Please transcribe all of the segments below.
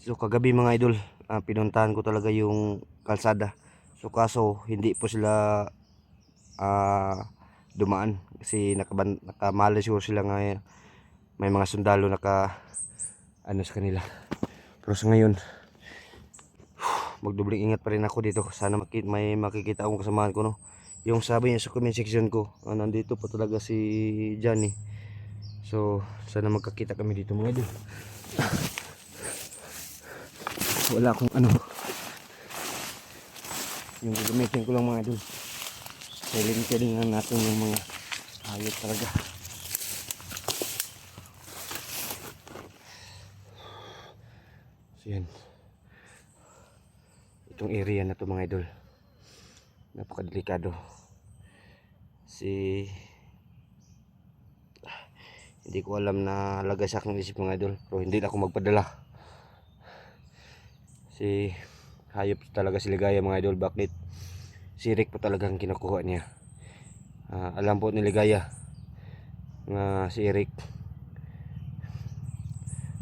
So kagabi mga idol, pinuntahan ko talaga yung kalsada. So kaso hindi po sila dumaan kasi nakamalasure sila ngayon. May mga sundalo naka ano sa kanila. Pero sa ngayon, magdubling ingat pa rin ako dito. Sana may makikita akong kasamahan ko, no. Yung sabi niya sa comment section ko, nandito pa talaga si Johnny. So sana magkakita kami dito mga idol. Wala akong ano, yung gagamitin ko lang mga idol. Silent lang natin yung mga hayop talaga. So yan, itong area na to mga idol, napakadelikado. Hindi ko alam na lagay sa aking isip mga idol, pero hindi na ako magpadala. Si hayop talaga si Ligaya mga idol. Bakit? Si Rick po talagang kinukuha niya. Alam po ni Ligaya nga si Eric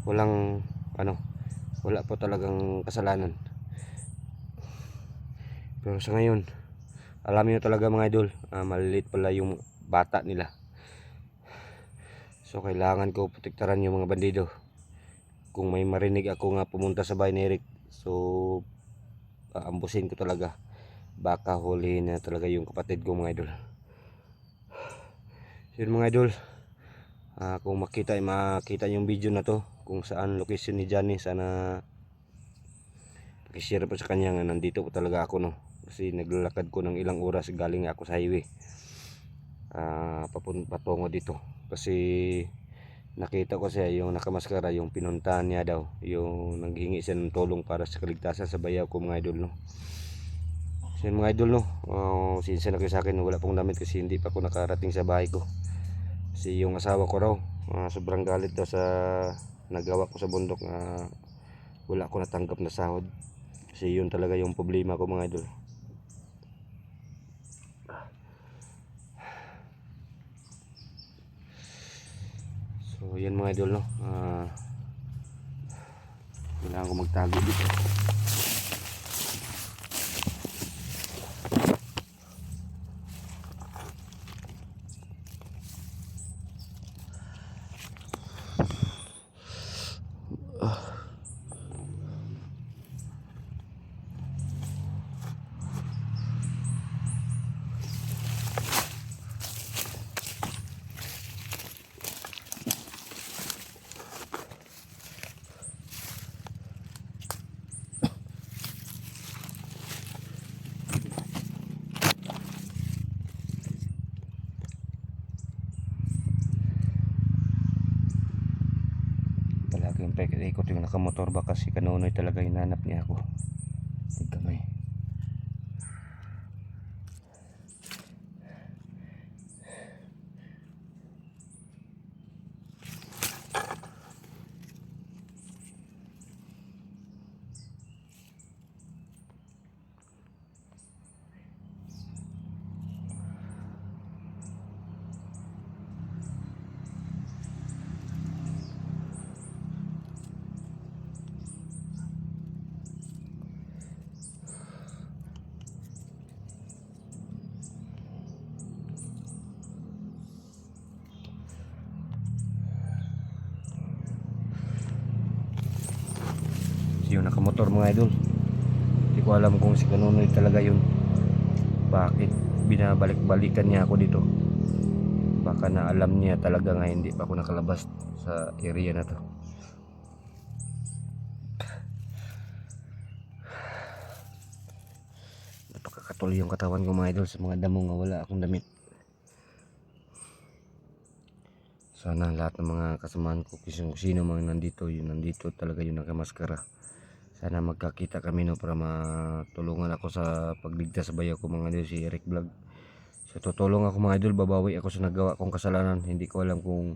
wala po talagang kasalanan. Pero sa ngayon, alam niyo talaga mga idol, maliliit pala yung bata nila. So kailangan ko protektaran yung mga bandido. Kung may marinig ako nga pumunta sa bahay ni Eric, so aambusin ko talaga. Baka hulihin na talaga yung kapatid ko mga idol. So yun mga idol, kung makita yung video na to kung saan location ni Johnny, sana pakishare po sa kanya nga nandito po talaga ako, no. Kasi naglalakad ko ng ilang oras, galing ako sa highway patungo dito kasi nakita ko siya, yung nakamaskara, yung pinuntahan niya daw, yung nanghingi siya ng tulong para sa kaligtasan sa bayaw ko mga idol, no. So yun mga idol, no, sinsya na kayo sa akin, wala pong damit kasi hindi pa ako nakarating sa bahay ko. Kasi yung asawa ko raw, sobrang galit daw sa nagawa ko sa bundok, wala ako natanggap na sahod. Kasi yun talaga yung problema ko mga idol. So yan mga idol, no, kailangan ko magtago dito. Palaging ikot yung nakamotor, baka si Kanonoy talaga hinanap niya ako. Tigkamay. Yung nakamotor mga idol, hindi ko alam kung si Kanonoy talaga yun. Bakit binabalik-balikan niya ako dito? Baka na alam niya talaga nga hindi pa ako nakalabas sa area na to. Napakakatuloy yung katawan ko mga idol sa mga damo nga wala akong damit. Sana lahat ng mga kasamahan ko, kung sino mga nandito, yun nandito talaga yung nakamaskara. Sana magkakita kami, no, para matulungan ako sa pagligtas sa bayaw ko mga idol, si Eric Vlog. So tutulong ako mga idol, babawi ako sa nagawa kong kasalanan. Hindi ko alam kung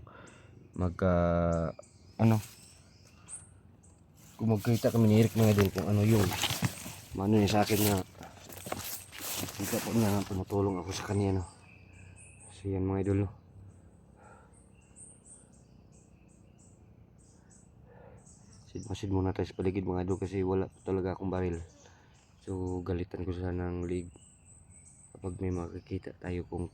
kung magkita kami ni Eric mga idol, kung ano yung mano niya sa akin na kita po na tumutulong ako sa kanya, no. So yan mga idol, no. Masid muna tayo sa paligid mga idol kasi wala talaga akong baril. So galitan ko sana ng lig kapag may makikita tayo kung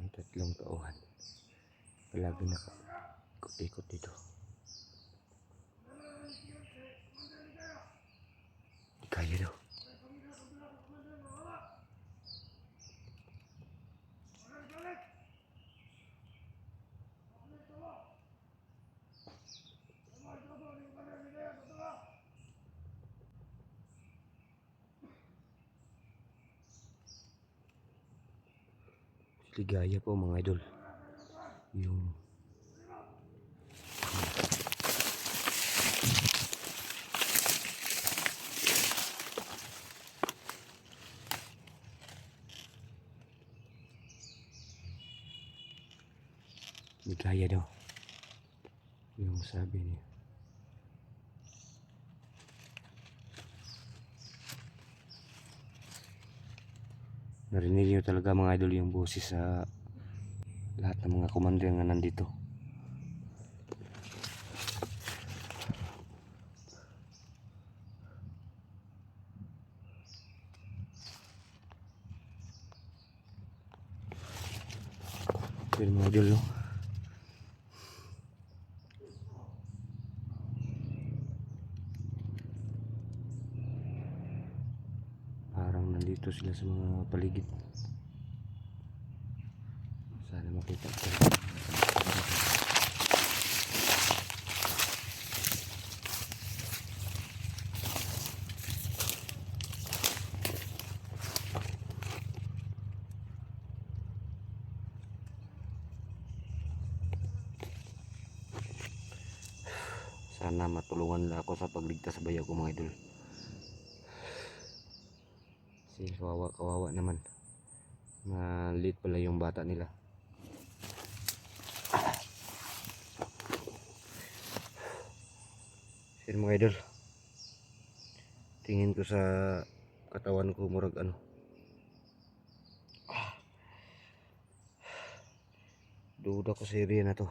may tatlong tauhan. Palagi ikot dito. Di kaya daw. Ligaya po mga idol. Yung ligaya daw. Yung sabi niya. Narinig niyo talaga mga idol yung boses sa lahat ng mga commander nga nandito. Pero mga idol, no? Parang nandito sila sa mga paligid. Sana makita ko. Sana matulungan nila ako sa pagligtas sa bayaw ko mga idol. Kasi kawawa naman. Maliit pala yung bata nila. Sir mga idol, tingin ko sa katawan ko murag ano. Duda ko sa area na to.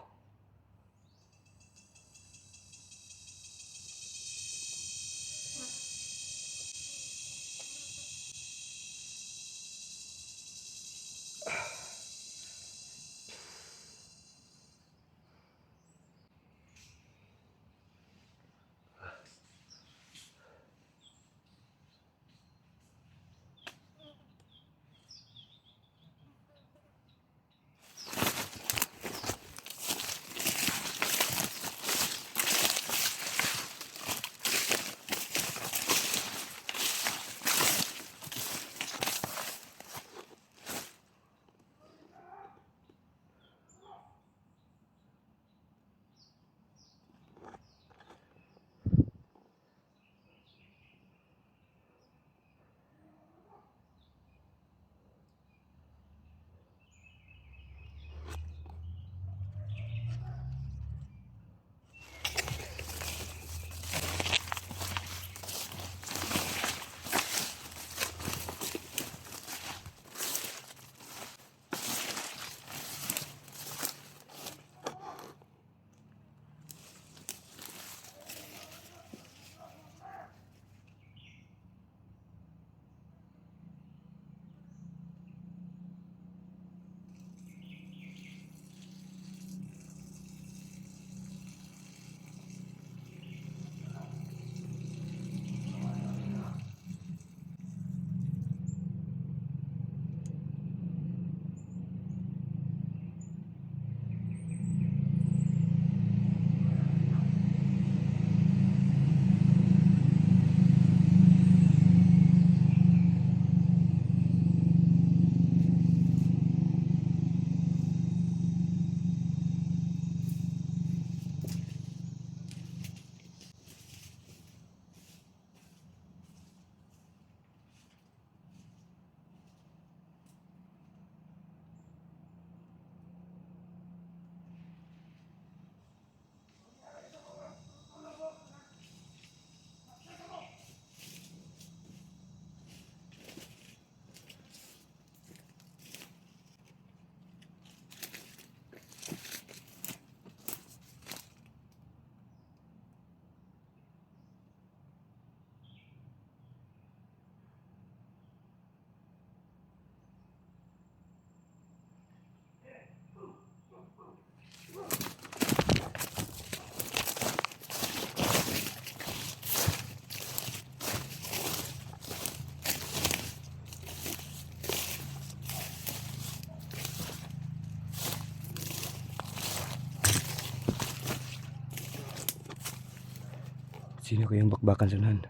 Sino kayang bakbakan sa unahan?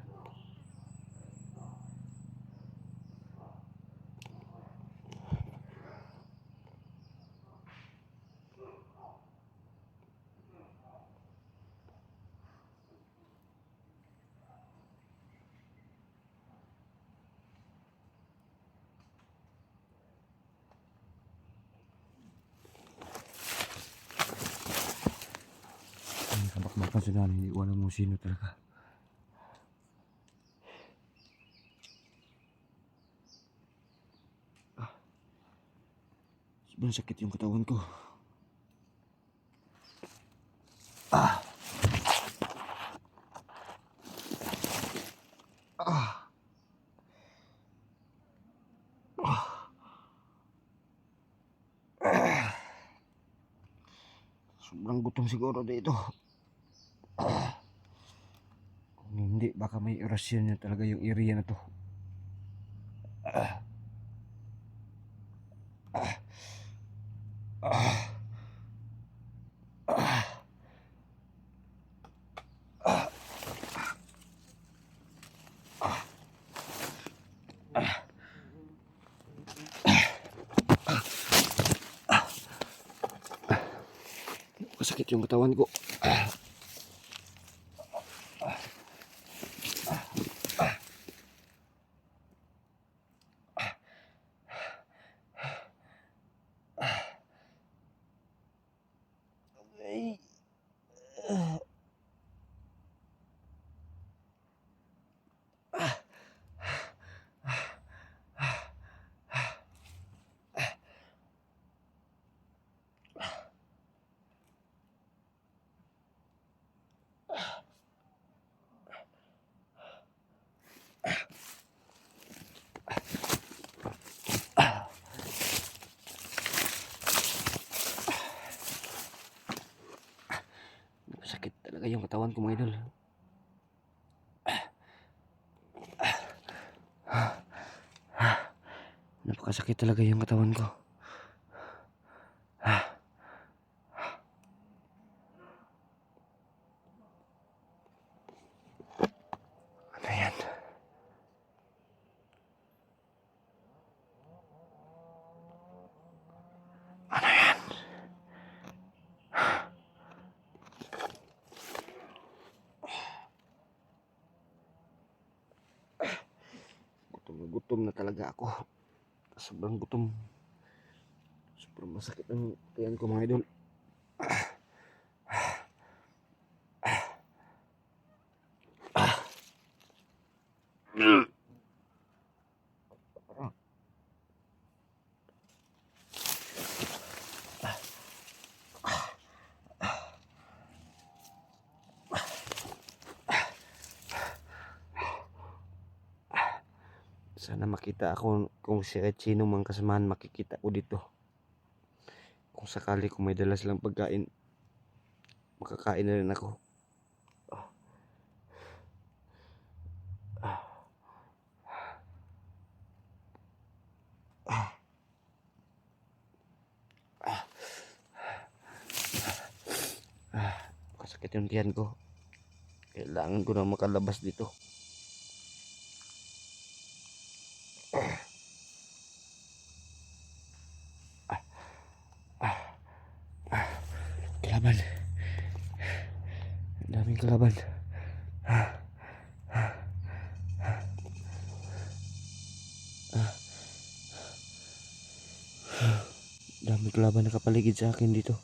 Bakbakan sa unahan, hindi ko alam kung sino talaga. Sobrang sakit yung katawan ko. Sobrang gutom siguro dito. Kung hindi, baka may erosyon na talaga yung area na to. Masakit yung katawan ko. Sakit talaga yung katawan ko, mga idol. Napakasakit talaga yung katawan ko. Ano yan? Ano yan? Gutom na talaga ako. Sobrang gutom. Sobrang masakit ang tiyan ko, mga idol. Sana makita ako kung sino mang kasamahan, makikita ko dito. Kung sakali kung may dala silang pagkain, makakain na rin ako. Kasakit yung tiyan ko. Kailangan ko na makalabas dito. Kalaban. Ang daming kalaban. Daming kalaban nakapaligid sa akin dito.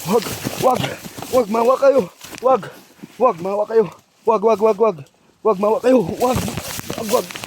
Wag, wag, wag, mawa kayo. Wag, wag, mawa kayo. Wag, wag, wag, wag. Wag, mawa kayo. Wag, wag, wag.